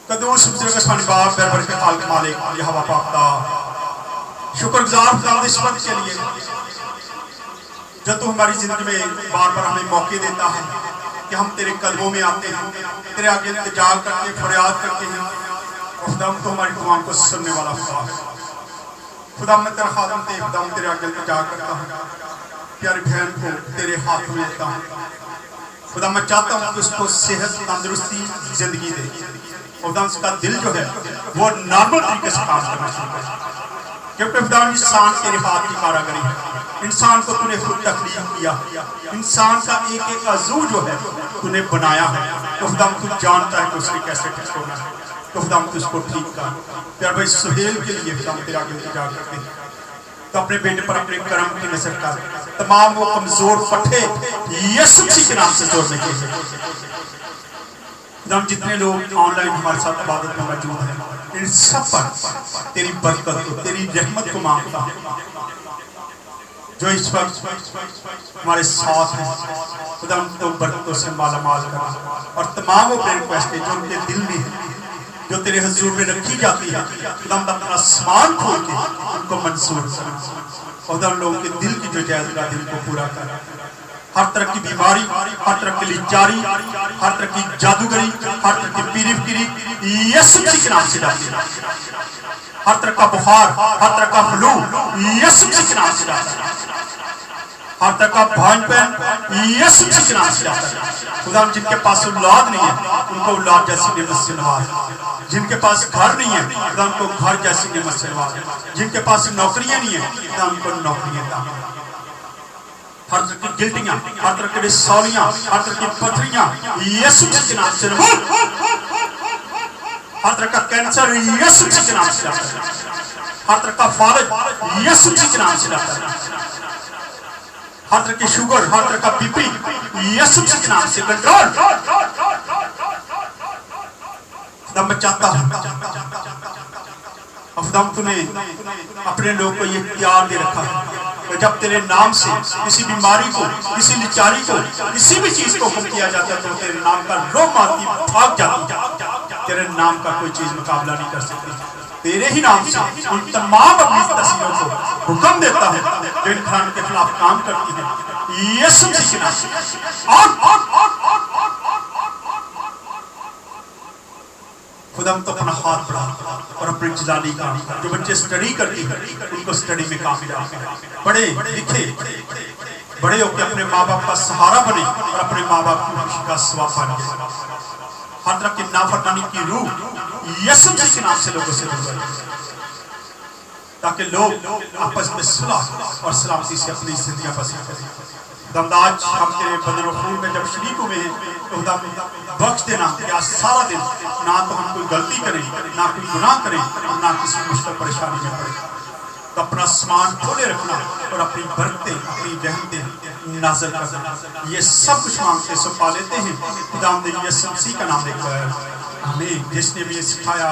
कदूस बुजुर्ग बाप दरबार के खाल के मालिक यह हवा पापता शुक्रगुजार खुदा इस वक्त के लिए जब तू हमारी जिंदगी में बार बार हमें मौके देता है कि हम तेरे कदमों में आते हैं, तेरे आगे इल्तिजा करके फरियाद करते हैं। खुदा तो हमारी दुआओं को सुनने वाला खुदा है। खुदा मैं तेरा खादम थे, खुदा तेरे आगे इल्तिजा करता हूँ, प्यारी बहन को तेरे हाथ में लेता हूँ। खुदा मैं चाहता हूँ कि उसको सेहत तंदुरुस्ती जिंदगी दे। खुदा उसका दिल जो है वो नॉर्मल तरीके से काम करना शुरू करे, क्योंकि खुदा इंसान तेरे हाथ की कारागरी है। इंसान को तूने खुद तख्लीक किया, इंसान का एक एक अज़ू जो है तूने बनाया है। तो खुदा तू जानता है कि उसने कैसे ठीक होना है। तो खुदा तू उसको ठीक कर। प्यार भाई सुहेल के लिए खुदा तेरे आगे इंतजार करते हैं, तो अपने बेटे पर अपने कर्म की नजर कर। तमाम वो कमजोर पट्टे यीशु मसीह के नाम से जोड़ने के लिए खुदा जितने लोग ऑनलाइन हमारे साथ इबादत में मौजूद हैं, इन सब पर तेरी बरकत को, तेरी रहमत को मांगता हूं। जो इस वक्त हमारे साथ हैं खुदा उनको बरकतों से माला माल करना, और तमाम वो प्रेयर रिक्वेस्ट जो उनके दिल में है, जो तेरे हुजूर में रखी जाती है, खुदा अपना आसमान खोल के उनको मंजूर करना। खुदा उन लोगों के दिल की जो जायज़ दिल को पूरा कर। हर तरह की बीमारी, हर तरह की लिचारी, हर तरह की जादूगरी, हर तरह की पीरी यीशु मसीह के नाम से डालती है। हर तरह का बुखार, हर तरह का फ्लू यीशु मसीह के नाम से डालता है। हर तरह का भांजपन यीशु मसीह के नाम से डालता है। खुदा जिनके पास औलाद नहीं है उनको औलाद जैसी नेमत से नवाज। जिनके पास घर नहीं है खुदा उनको घर जैसी नेमत से नवाज। जिनके पास नौकरियां नहीं है खुदा उनको नौकरियां दान। हर तरह की गिल्टियां, हर तरह की बेसौलियां, हर तरह की पथरियां यीशु मसीह के नाम से हर तरह का कैंसर यीशु मसीह के नाम से जाता है। हर तरह का फालिज यीशु मसीह के नाम से जाता है। हर तरह की शुगर, हर तरह का बीपी यीशु मसीह के नाम से कंट्रोल। खुदा मैं चाहता हूं खुदा तूने अपने लोग को ये प्यार दे रखा है, जब तेरे नाम से किसी बीमारी को, किसी लिचारी को, किसी भी चीज को हुक्म किया जाता है तो तेरे नाम का रो मारती भाग जाती। तेरे नाम का कोई चीज मुकाबला नहीं कर सकती। तेरे ही नाम से उन तमाम अपनी तस्वीरों को हुक्म देता है जो इंसान के खिलाफ काम करती है यीशु मसीह के नाम से। खुदा तो अपना हाथ बढ़ा और अपनी जलाली का जो बच्चे स्टडी करती है उनको स्टडी में कामयाब पढ़े लिखे बड़े होकर अपने माँ बाप का सहारा बने और अपने माँ बाप की खुशी का स्वाब बने। हर तरह की नाफरमानी की रूह यीशु मसीह के नाम से लोगों से दूर रहे, ताकि लोग आपस में सुलह और सलामती से अपनी जिंदगी बसर करें। दमदाज हम तेरे बदन खून में जब शरीक हुए हैं तो खुदा बख्श देना कि आज सारा दिन ना तो हम कोई गलती करें, ना कोई गुनाह करें, और ना किसी मुश्किल परेशानी में पड़े। तो अपना सामान खोले रखना और अपनी बरकतें, अपनी रहमतें नाज़िल करना। ये सब कुछ मांगते सो पा लेते हैं खुदा यीशु मसीह का नाम लेकर। आमीन। जिसने भी सिखाया